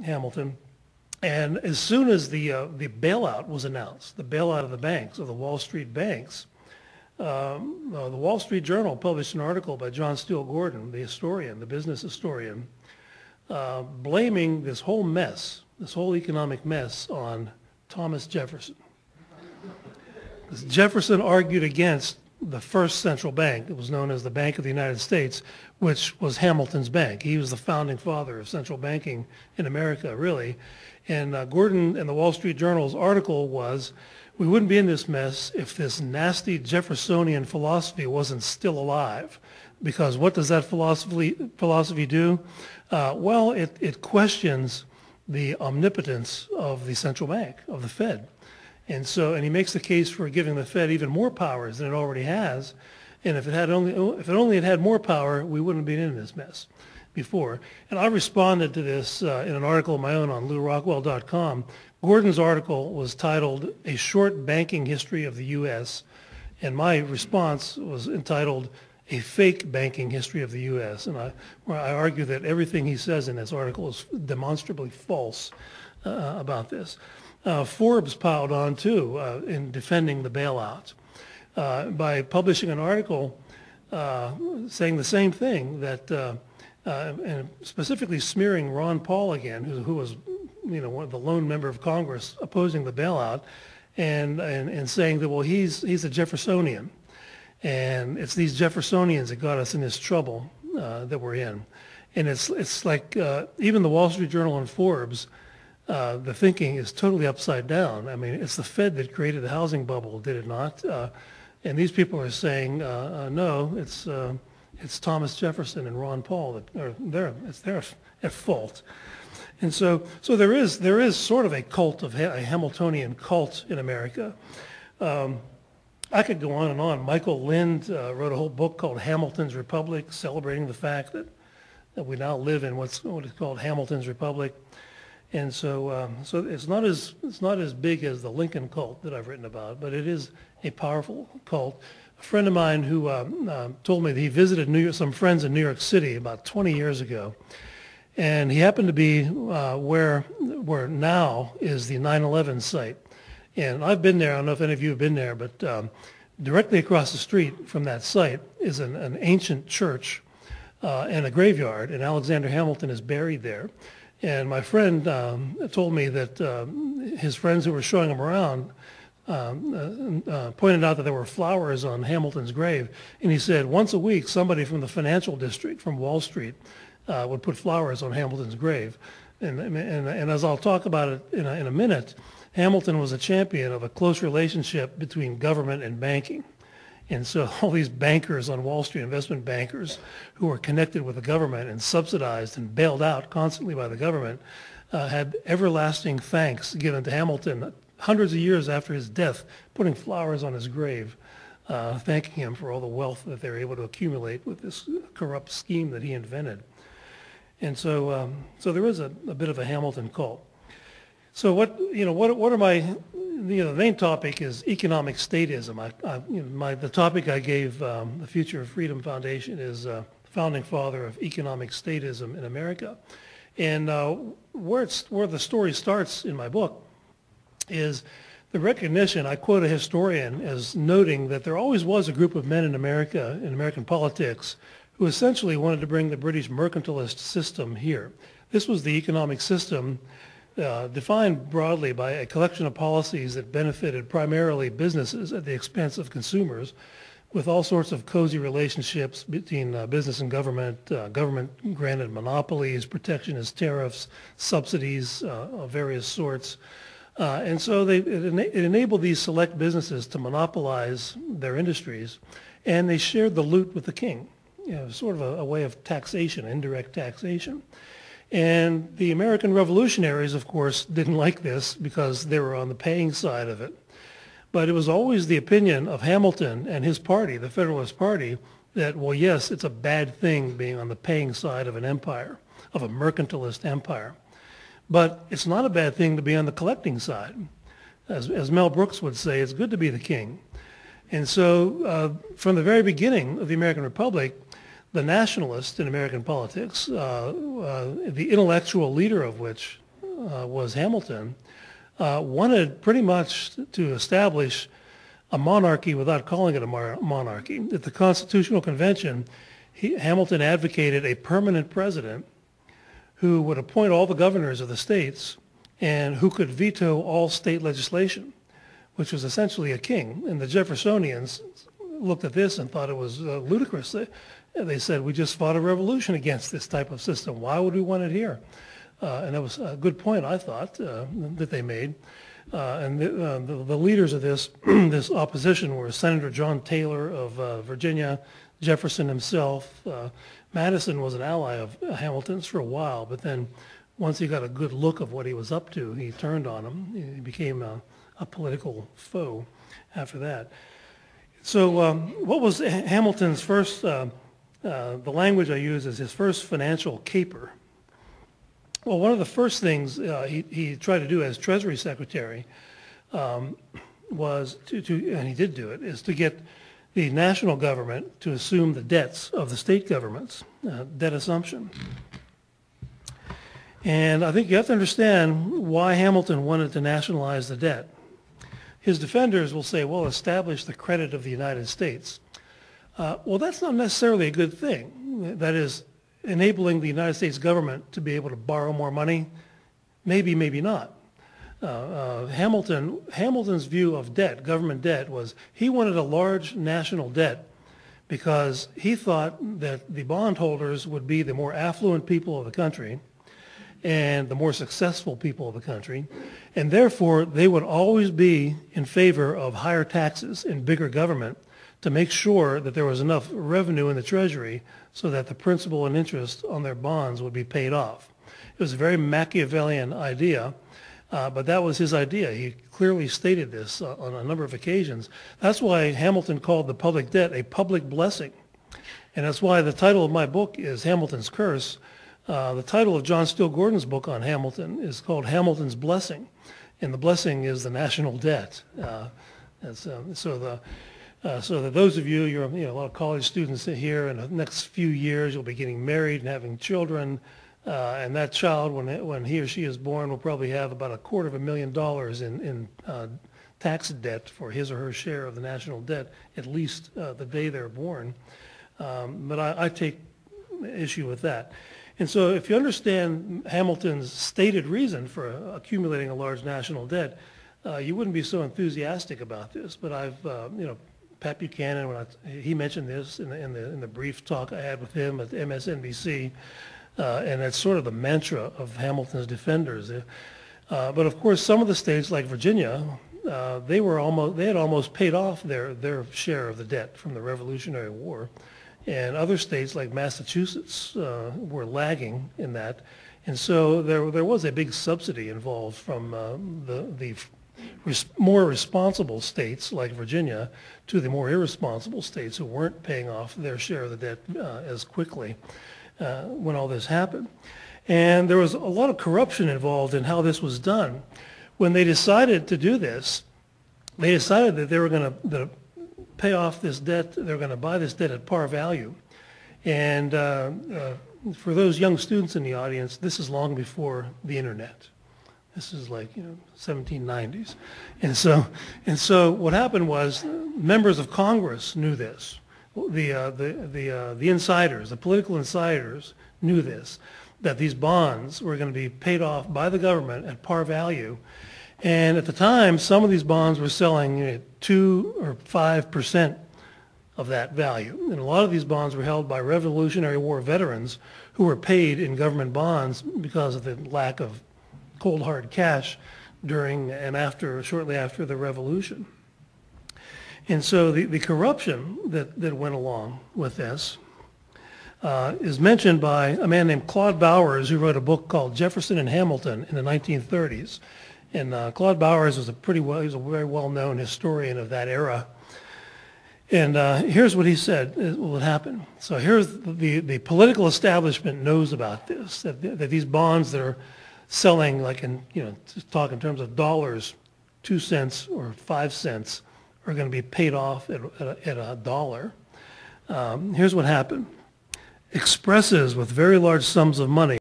Hamilton. And as soon as the bailout was announced, the bailout of the banks, of the Wall Street banks, the Wall Street Journal published an article by John Steele Gordon, the historian, the business historian, blaming this whole mess, this whole economic mess on Thomas Jefferson. Because Jefferson argued against the first central bank. It was known as the Bank of the United States, which was Hamilton's bank. He was the founding father of central banking in America, really. And Gordon and the Wall Street Journal's article was, we wouldn't be in this mess if this nasty Jeffersonian philosophy wasn't still alive. Because what does that philosophy do? Well, it questions the omnipotence of the central bank, of the Fed. And he makes the case for giving the Fed even more powers than it already has. And if it only had more power, we wouldn't have been in this mess before. And I responded to this in an article of my own on LouRockwell.com. Gordon's article was titled "A Short Banking History of the U.S." and my response was entitled "A Fake Banking History of the U.S." And where I argue that everything he says in this article is demonstrably false about this. Forbes piled on too in defending the bailout by publishing an article saying the same thing, that and specifically smearing Ron Paul again, who was one of the lone member of Congress opposing the bailout, and saying that, well, he's a Jeffersonian, and it's these Jeffersonians that got us in this trouble that we're in. And it's like even the Wall Street Journal and Forbes, the thinking is totally upside down. I mean, it's the Fed that created the housing bubble, did it not? And these people are saying, no, it's Thomas Jefferson and Ron Paul it's their at fault. And so there is sort of a cult of a Hamiltonian cult in America. I could go on and on. Michael Lind wrote a whole book called Hamilton's Republic, celebrating the fact that we now live in what is called Hamilton's Republic. And so it's not as big as the Lincoln cult that I've written about, but it is a powerful cult. A friend of mine who told me that he visited some friends in New York City about 20 years ago, and he happened to be where now is the 9/11 site. And I've been there. I don't know if any of you have been there, but directly across the street from that site is an ancient church and a graveyard, and Alexander Hamilton is buried there. And my friend told me that his friends who were showing him around pointed out that there were flowers on Hamilton's grave. And he said once a week somebody from the financial district, from Wall Street, would put flowers on Hamilton's grave. And as I'll talk about it in a minute, Hamilton was a champion of a close relationship between government and banking. And so all these bankers on Wall Street, investment bankers who were connected with the government and subsidized and bailed out constantly by the government, had everlasting thanks given to Hamilton hundreds of years after his death, putting flowers on his grave, thanking him for all the wealth that they were able to accumulate with this corrupt scheme that he invented. And so there is a bit of a Hamilton cult. So what are my, the main topic is economic statism. The topic I gave the Future of Freedom Foundation is founding father of economic statism in America. And where the story starts in my book is the recognition. I quote a historian as noting that there always was a group of men in America, in American politics, who essentially wanted to bring the British mercantilist system here. This was the economic system defined broadly by a collection of policies that benefited primarily businesses at the expense of consumers, with all sorts of cozy relationships between business and government, government-granted monopolies, protectionist tariffs, subsidies of various sorts. And so it enabled these select businesses to monopolize their industries, and they shared the loot with the king, sort of a way of taxation, indirect taxation. And the American revolutionaries, of course, didn't like this because they were on the paying side of it. But it was always the opinion of Hamilton and his party, the Federalist Party, that, well, yes, it's a bad thing being on the paying side of an empire, of a mercantilist empire. But it's not a bad thing to be on the collecting side. As Mel Brooks would say, it's good to be the king. And so from the very beginning of the American Republic, the nationalists in American politics, the intellectual leader of which was Hamilton, wanted pretty much to establish a monarchy without calling it a monarchy. At the Constitutional Convention, Hamilton advocated a permanent president who would appoint all the governors of the states and who could veto all state legislation, which was essentially a king. And the Jeffersonians looked at this and thought it was ludicrous. They said, we just fought a revolution against this type of system. Why would we want it here? And that was a good point, I thought, that they made. And the leaders of this, this opposition were Senator John Taylor of Virginia, Jefferson himself. Madison was an ally of Hamilton's for a while, but then once he got a good look of what he was up to, he turned on him. He became a political foe after that. So what was Hamilton's first, the language I use is his first financial caper. Well, one of the first things he tried to do as Treasury Secretary was and he did do it, is to get the national government to assume the debts of the state governments, debt assumption. And I think you have to understand why Hamilton wanted to nationalize the debt. His defenders will say, well, establish the credit of the United States. Well, that's not necessarily a good thing. That is, enabling the United States government to be able to borrow more money, maybe, maybe not. Hamilton's view of debt, government debt, was he wanted a large national debt because he thought that the bondholders would be the more affluent people of the country and the more successful people of the country, and therefore they would always be in favor of higher taxes and bigger government to make sure that there was enough revenue in the Treasury so that the principal and interest on their bonds would be paid off. It was a very Machiavellian idea, but that was his idea. He clearly stated this on a number of occasions. That's why Hamilton called the public debt a public blessing. And that's why the title of my book is Hamilton's Curse. The title of John Steele Gordon's book on Hamilton is called Hamilton's Blessing, and the blessing is the national debt. So that those of you, you're a lot of college students here, in the next few years you'll be getting married and having children, and that child, when he or she is born, will probably have about $250,000 in tax debt for his or her share of the national debt, at least the day they're born. But I take issue with that. And so if you understand Hamilton's stated reason for accumulating a large national debt, you wouldn't be so enthusiastic about this. But I've, Pat Buchanan, he mentioned this in the brief talk I had with him at MSNBC, and that's sort of the mantra of Hamilton's defenders. But of course, some of the states like Virginia, they had almost paid off their share of the debt from the Revolutionary War. And other states like Massachusetts were lagging in that. And so there was a big subsidy involved from the more responsible states like Virginia to the more irresponsible states who weren't paying off their share of the debt as quickly when all this happened. And there was a lot of corruption involved in how this was done. When they decided to do this, they decided that they were going to pay off this debt. They're going to buy this debt at par value. And for those young students in the audience, this is long before the internet. This is like 1790s. And so what happened was members of Congress knew this. The insiders, the political insiders knew this, that these bonds were going to be paid off by the government at par value. And at the time, some of these bonds were selling at 2 or 5% of that value. And a lot of these bonds were held by Revolutionary War veterans who were paid in government bonds because of the lack of cold hard cash during and shortly after the Revolution. And so the corruption that went along with this is mentioned by a man named Claude Bowers, who wrote a book called Jefferson and Hamilton in the 1930s. And Claude Bowers was he was a very well-known historian of that era. And here's what he said would happen. So here's the political establishment knows about this, that these bonds that are selling, like to talk in terms of dollars, 2 cents or 5 cents, are going to be paid off at $1. Here's what happened. expresses with very large sums of money